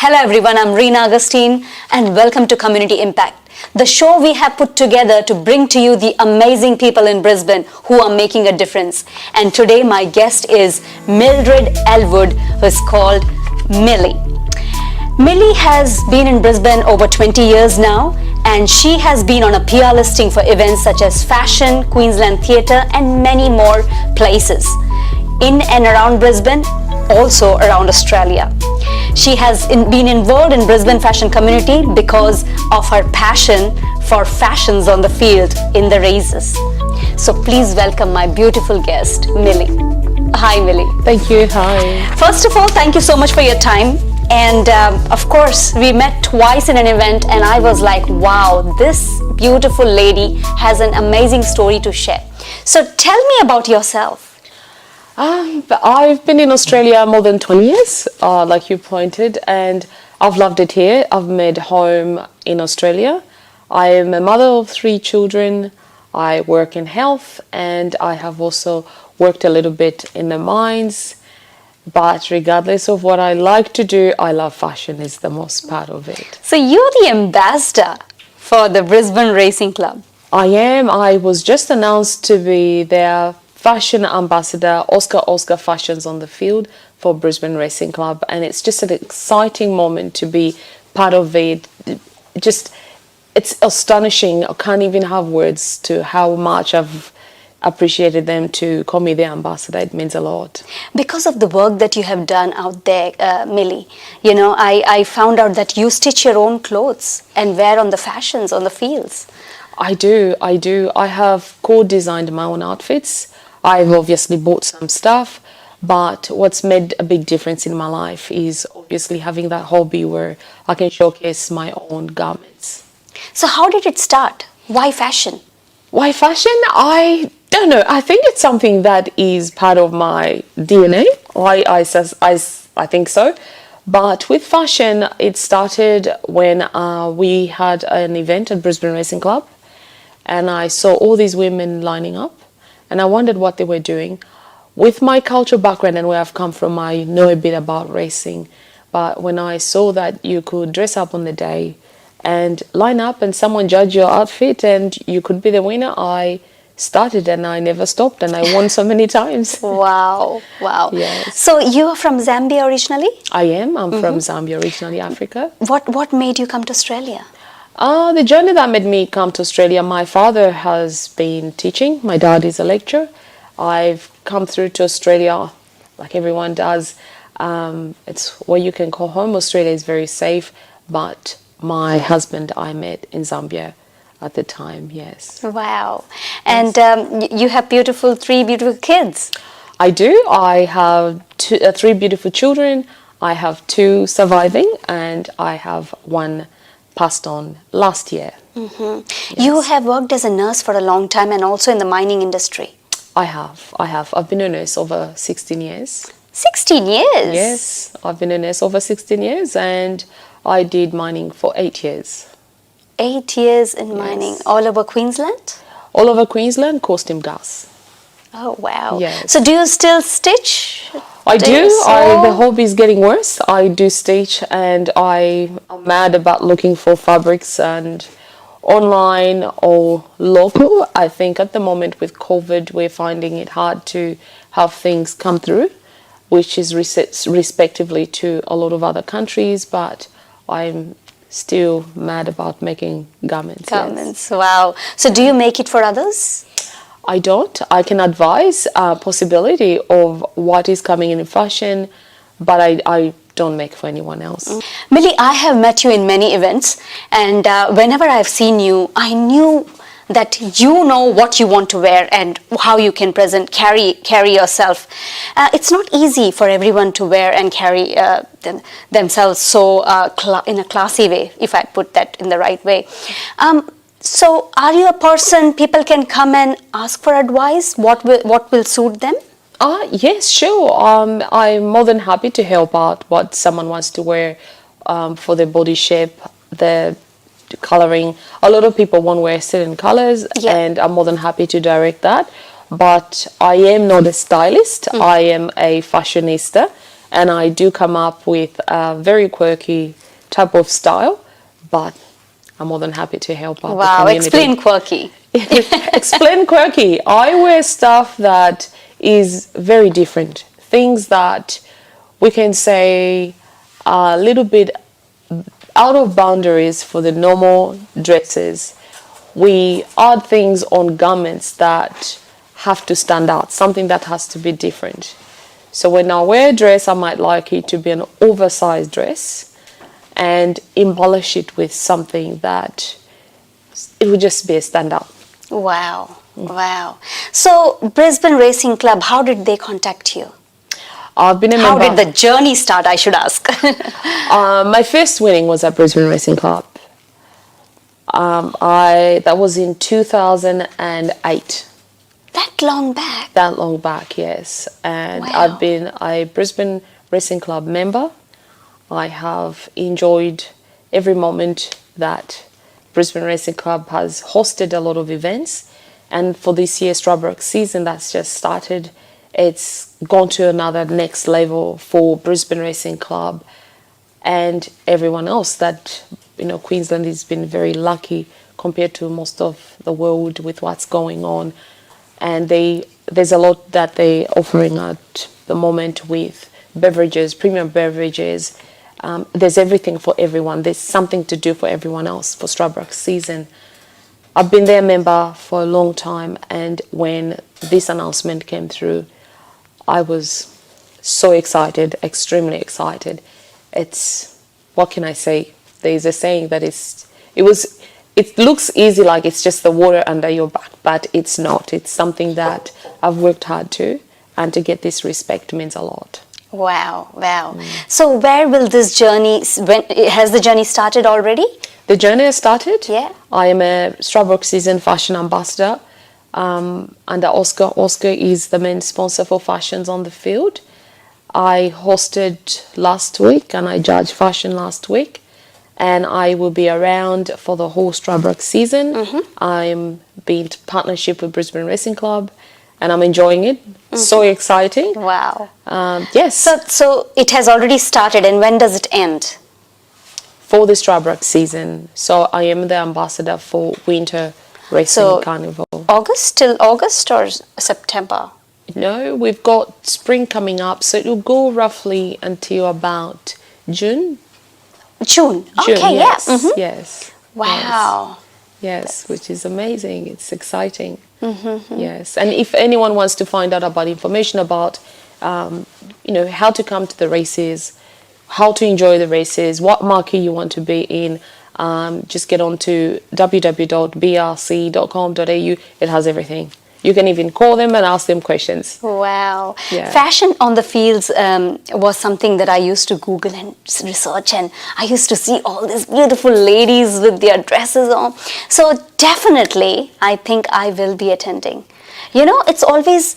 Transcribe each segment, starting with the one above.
Hello everyone, I'm Reena and welcome to Community Impact, the show we have put together to bring to you the amazing people in Brisbane who are making a difference. And today my guest is Mildred Ellwood, who is called Millie. Millie has been in Brisbane over 20 years now, and she has been on a PR listing for events such as Fashion, Queensland Theatre and many more places in and around Brisbane, also around Australia. She has been involved in Brisbane fashion community because of her passion for fashions on the field in the races. So please welcome my beautiful guest, Millie. Hi, Millie. Thank you. Hi. First of all, thank you so much for your time. And of course, we met twice in an event and I was like, wow, this beautiful lady has an amazing story to share. So tell me about yourself. I've been in Australia more than 20 years, like you pointed, and I've loved it here. I've made home in Australia. I am a mother of 3 children. I work in health, and I have also worked a little bit in the mines. But regardless of what I like to do, I love fashion is the most part of it. So you're the ambassador for the Brisbane Racing Club. I am. I was just announced to be their fashion ambassador, Oscar Fashions on the field for Brisbane Racing Club, and it's just an exciting moment to be part of it. It's astonishing. I can't even have words to how much I've appreciated them to call me the ambassador. It means a lot. Because of the work that you have done out there, Millie, you know, I found out that you stitch your own clothes and wear on the fashions, on the fields. I do. I have co-designed my own outfits. I've obviously bought some stuff, but what's made a big difference in my life is obviously having that hobby where I can showcase my own garments. So how did it start? Why fashion? Why fashion? I don't know. I think it's something that is part of my DNA. I think so. But with fashion, it started when we had an event at Brisbane Racing Club, and I saw all these women lining up. And I wondered what they were doing. With my cultural background and where I've come from, I know a bit about racing. But when I saw that you could dress up on the day and line up and someone judge your outfit and you could be the winner, I started and I never stopped and I won so many times. Wow. Yes. So you are from Zambia originally? I am. I'm from Zambia, originally Africa. What made you come to Australia? The journey that made me come to Australia, my father has been teaching. My dad is a lecturer. I've come through to Australia like everyone does. It's what you can call home. Australia is very safe, but my husband I met in Zambia at the time, yes. Wow. And you have 3 beautiful kids. I do. I have 3 beautiful children. I have 2 surviving and I have 1 passed on last year. Yes. You have worked as a nurse for a long time and also in the mining industry. I have. I've been a nurse over 16 years. 16 years? Yes, I've been a nurse over 16 years and I did mining for 8 years. 8 years in mining, all over Queensland? All over Queensland, Coast and Gas. Oh, wow. Yes. So do you still stitch? I do. The hobby is getting worse. I do stitch and I am mad about looking for fabrics and online or local. I think at the moment with COVID, we're finding it hard to have things come through, which is respectively to a lot of other countries, but I'm still mad about making garments. Garments, yes. Wow. So do you make it for others? I don't. I can advise a possibility of what is coming in fashion, but I don't make for anyone else. Millie, I have met you in many events, and whenever I've seen you, I knew that you know what you want to wear and how you can carry yourself. It's not easy for everyone to wear and carry themselves so in a classy way, if I put that in the right way. So are you a person people can come and ask for advice? What will suit them? Yes, sure. I'm more than happy to help out what someone wants to wear for their body shape, the coloring. A lot of people won't wear certain colors, and I'm more than happy to direct that. But I am not a stylist. I am a fashionista, and I do come up with a very quirky type of style, but I'm more than happy to help out the Wow, community. explain quirky. Explain quirky. I wear stuff that is very different. Things that we can say are a little bit out of boundaries for the normal dresses. We add things on garments that have to stand out, something that has to be different. So when I wear a dress, I might like it to be an oversized dress and embellish it with something that it would just be a standout. Wow, wow. So Brisbane Racing Club, how did they contact you? I've been a How member. did the journey start, I should ask? My first winning was at Brisbane Racing Club. That was in 2008. That long back? That long back, yes. And Wow. I've been a Brisbane Racing Club member. I have enjoyed every moment that Brisbane Racing Club has hosted a lot of events. And for this year's Stradbroke season that's just started, it's gone to another next level for Brisbane Racing Club and everyone else. That, Queensland has been very lucky compared to most of the world with what's going on. And there's a lot that they're offering at the moment with beverages, premium beverages. There's everything for everyone. There's something to do for everyone else for Stradbroke season. I've been their member for a long time, and when this announcement came through, I was so excited, extremely excited. It's, what can I say? There's a saying that it looks easy, like it's just the water under your back, but it's not. It's something that I've worked hard to, and to get this respect means a lot. Wow, wow. So where will this journey, has the journey started already? The journey has started. Yeah. I am a Stradbroke season fashion ambassador under Oscar. Oscar is the main sponsor for fashions on the field. I hosted last week and I judged fashion last week. And I will be around for the whole Stradbroke season. I'm being in partnership with Brisbane Racing Club, and I'm enjoying it. So exciting. Wow. Yes. So it has already started, and when does it end? For the Stradbroke season. So I am the ambassador for Winter Racing Carnival. August, till August or September? No, we've got spring coming up, so it will go roughly until about June. June. June, Okay, yes, yeah. yes. Wow. Yes, which is amazing. It's exciting. Yes, and if anyone wants to find out about information about, how to come to the races, how to enjoy the races, what market you want to be in, just get on to www.brc.com.au. It has everything. You can even call them and ask them questions. Wow. Yeah. Fashion on the fields was something that I used to Google and research, and I used to see all these beautiful ladies with their dresses on. So definitely, I think I will be attending. It's always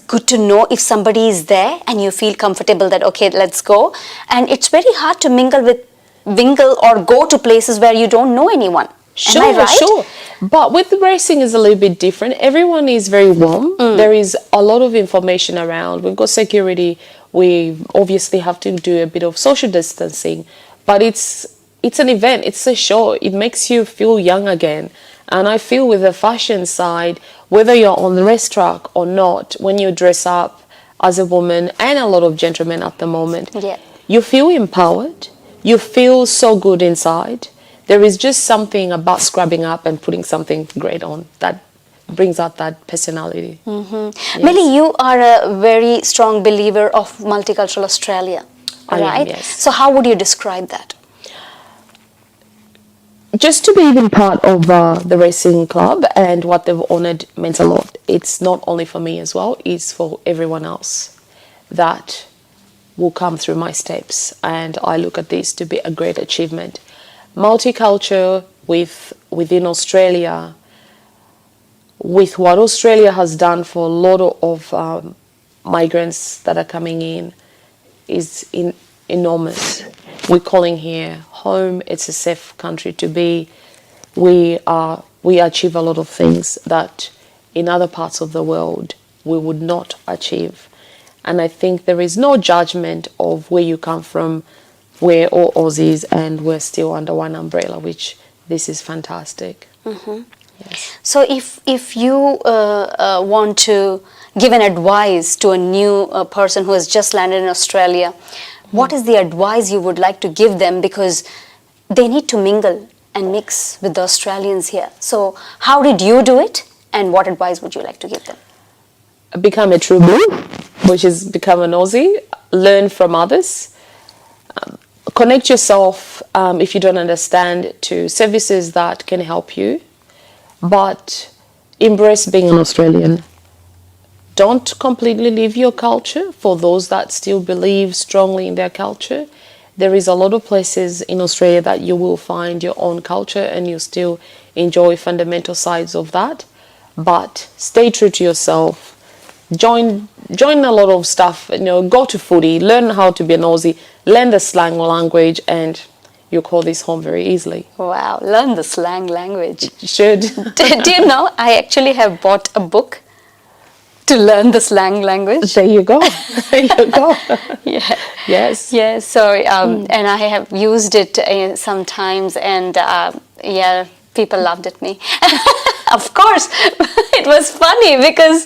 good to know if somebody is there and you feel comfortable that, okay, let's go. And it's very hard to mingle or go to places where you don't know anyone. Sure, Am I right? sure. But with the racing is a little bit different. Everyone is very warm. There is a lot of information around. We've got security. We obviously have to do a bit of social distancing. But it's an event. It's a show. It makes you feel young again. And I feel with the fashion side, whether you're on the racetrack or not, when you dress up as a woman, and a lot of gentlemen at the moment, you feel empowered. You feel so good inside. There is just something about scrubbing up and putting something great on that brings out that personality. Yes. Millie, you are a very strong believer of multicultural Australia, I right? am, yes. So how would you describe that? Just to be even part of the racing club and what they've honoured means a lot. It's not only for me as well, it's for everyone else that will come through my steps. And I look at this to be a great achievement. Multicultural within Australia, with what Australia has done for a lot of migrants that are coming in, is enormous. We're calling here home. It's a safe country to be. We achieve a lot of things that in other parts of the world we would not achieve. And I think there is no judgment of where you come from. We're all Aussies and we're still under one umbrella, which this is fantastic. Yes. So if you want to give an advice to a new person who has just landed in Australia, what is the advice you would like to give them, because they need to mingle and mix with the Australians here? So how did you do it, and what advice would you like to give them? Become a true blue, which is become an Aussie. Learn from others. Connect yourself, if you don't understand, to services that can help you. But embrace being an Australian. Don't completely leave your culture for those that still believe strongly in their culture. There is a lot of places in Australia that you will find your own culture and you still enjoy fundamental sides of that. But stay true to yourself. Join a lot of stuff, go to footy, learn how to be an Aussie, learn the slang language, and you call this home very easily. Wow, learn the slang language. You should. Do you know, I actually have bought a book to learn the slang language. There you go. There you go. Yeah. Yes. Yes, so, and I have used it sometimes, and yeah, people laughed at me. Of course, it was funny because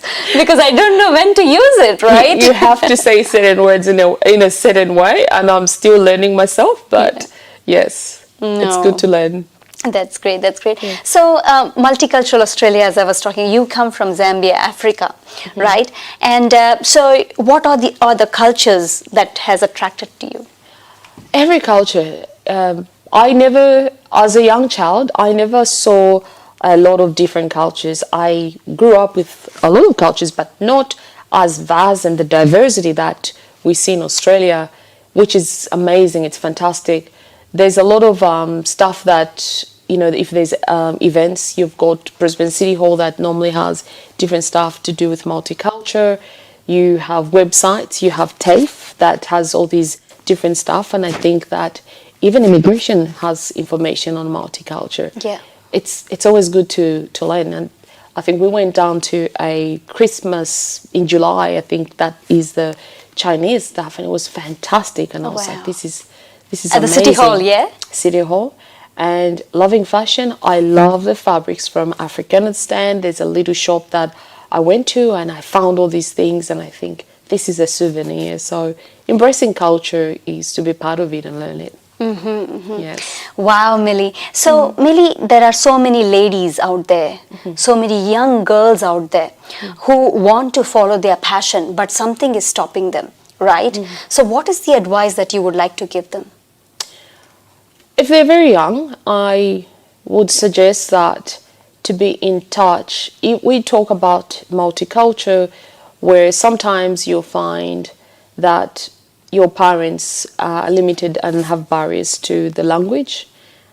I don't know when to use it, right? You have to say certain words in a certain way, and I'm still learning myself, but yes, it's good to learn. That's great, that's great. Yeah. So, multicultural Australia, as I was talking, you come from Zambia, Africa, right? And so, what are the other cultures that has attracted to you? Every culture. As a young child, I never saw a lot of different cultures. I grew up with a lot of cultures, but not as vast and the diversity that we see in Australia, which is amazing. It's fantastic. There's a lot of stuff that, if there's events, you've got Brisbane City Hall that normally has different stuff to do with multicultural. You have websites, you have TAFE that has all these different stuff, and I think that even immigration has information on multicultural. Yeah. It's always good to learn, and I think we went down to a Christmas in July. I think that is the Chinese stuff, and it was fantastic. And I was like, this is at amazing. the City Hall, yeah? City Hall. And loving fashion, I love the fabrics from Afghanistan. There's a little shop that I went to and I found all these things, and I think this is a souvenir. So embracing culture is to be part of it and learn it. Yes. Wow, Millie. So, Millie, there are so many ladies out there, so many young girls out there who want to follow their passion, but something is stopping them, right? So, what is the advice that you would like to give them? If they're very young, I would suggest that to be in touch. If we talk about multicultural, where sometimes you'll find that your parents are limited and have barriers to the language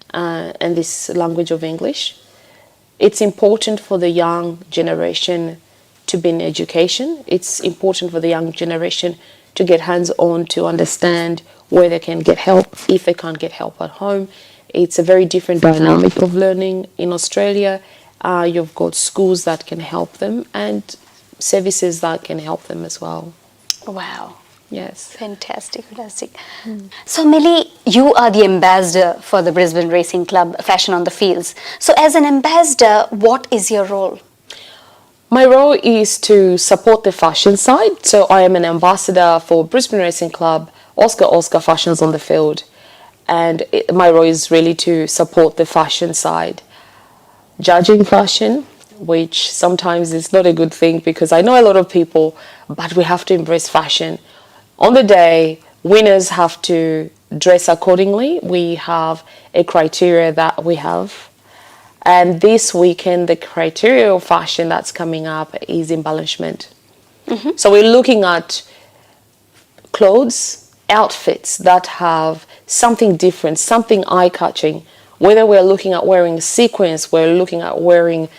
and this language of English. It's important for the young generation to be in education. It's important for the young generation to get hands-on, to understand where they can get help if they can't get help at home. It's a very different dynamic of learning in Australia. You've got schools that can help them and services that can help them as well. Wow. Yes. Fantastic, fantastic. So, Millie, you are the ambassador for the Brisbane Racing Club, Fashion on the Fields. So, as an ambassador, what is your role? My role is to support the fashion side. So, I am an ambassador for Brisbane Racing Club, Oscar Fashions on the Field. And my role is really to support the fashion side. Judging fashion, which sometimes is not a good thing because I know a lot of people, but we have to embrace fashion. On the day, winners have to dress accordingly. We have a criteria that we have. And this weekend, the criteria of fashion that's coming up is embellishment. So we're looking at clothes, outfits that have something different, something eye-catching. Whether we're looking at wearing sequins, we're looking at wearing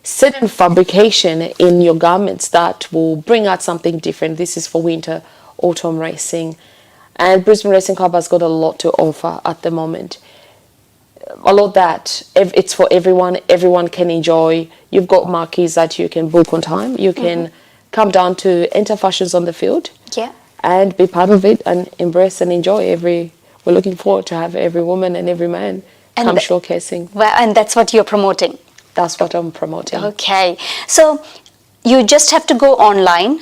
certain fabrication in your garments that will bring out something different. This is for winter, autumn racing, and Brisbane Racing Club has got a lot to offer at the moment. A lot that it's for everyone can enjoy. You've got marquees that you can book on time. You can come down to Enter Fashions on the Field Yeah. and be part of it and embrace and enjoy every. We're looking forward to have every woman and every man come showcasing. Well, and that's what you're promoting. That's what I'm promoting. Okay. So you just have to go online,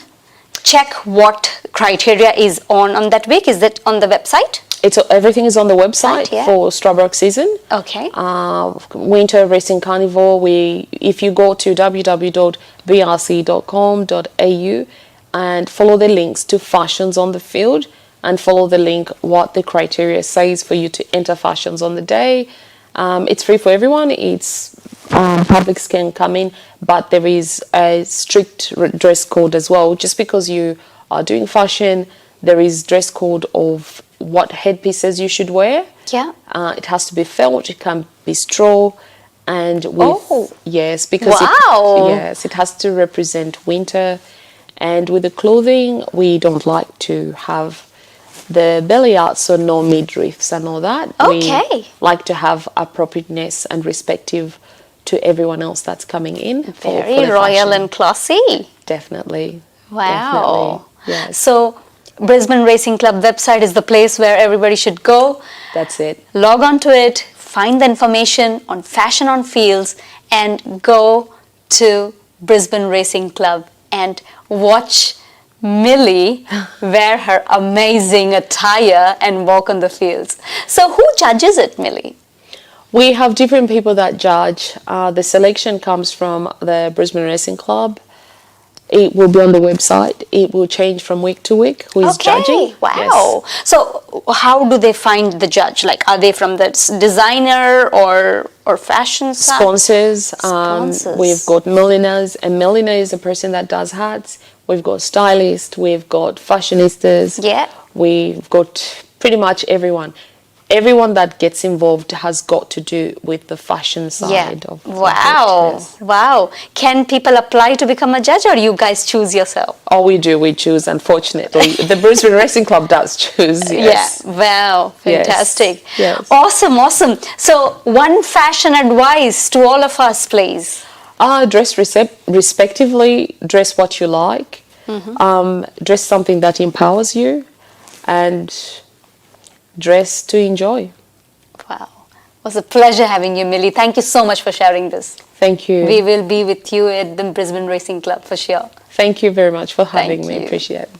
check what criteria is on that week. Is that on the website? Everything is on the website Right, yeah. for Strawberry season. Okay. Winter Racing Carnival. If you go to www.brc.com.au and follow the links to fashions on the field and follow the link what the criteria says for you to enter fashions on the day. It's free for everyone. It's publics can come in, but there is a strict dress code as well. Just because you are doing fashion, there is dress code of what headpieces you should wear. Yeah. It has to be felt. It can be straw, and with yes, because it has to represent winter. And with the clothing, we don't like to have the belly out, so no midriffs and all that. Okay. We like to have appropriateness and respective to everyone else that's coming in. Very royal and classy. Definitely. Wow. Definitely. Yes. So Brisbane Racing Club website is the place where everybody should go. That's it. Log on to it, find the information on Fashion on Fields, and go to Brisbane Racing Club and watch Millie wear her amazing attire and walk on the fields. So who judges it, Millie? We have different people that judge. The selection comes from the Brisbane Racing Club. It will be on the website. It will change from week to week who is judging. Wow. Yes. So how do they find the judge? Like, are they from the designer or fashion side? Sponsors. We've got milliners, and milliner is the person that does hats. We've got stylists. We've got fashionistas. Yeah. We've got pretty much everyone. Everyone that gets involved has got to do with the fashion side of it. Yes. Wow. Can people apply to become a judge, or you guys choose yourself? Oh, we do. We choose, unfortunately. The Brisbane Racing Club does choose, yes. Yeah. Wow. Fantastic. Yes. Awesome. So one fashion advice to all of us, please. Dress respectively. Dress what you like. Dress something that empowers you. And dress to enjoy. Wow. It was a pleasure having you, Millie. Thank you so much for sharing this. Thank you. We will be with you at the Brisbane Racing Club for sure. Thank you very much for having me. you. Appreciate it.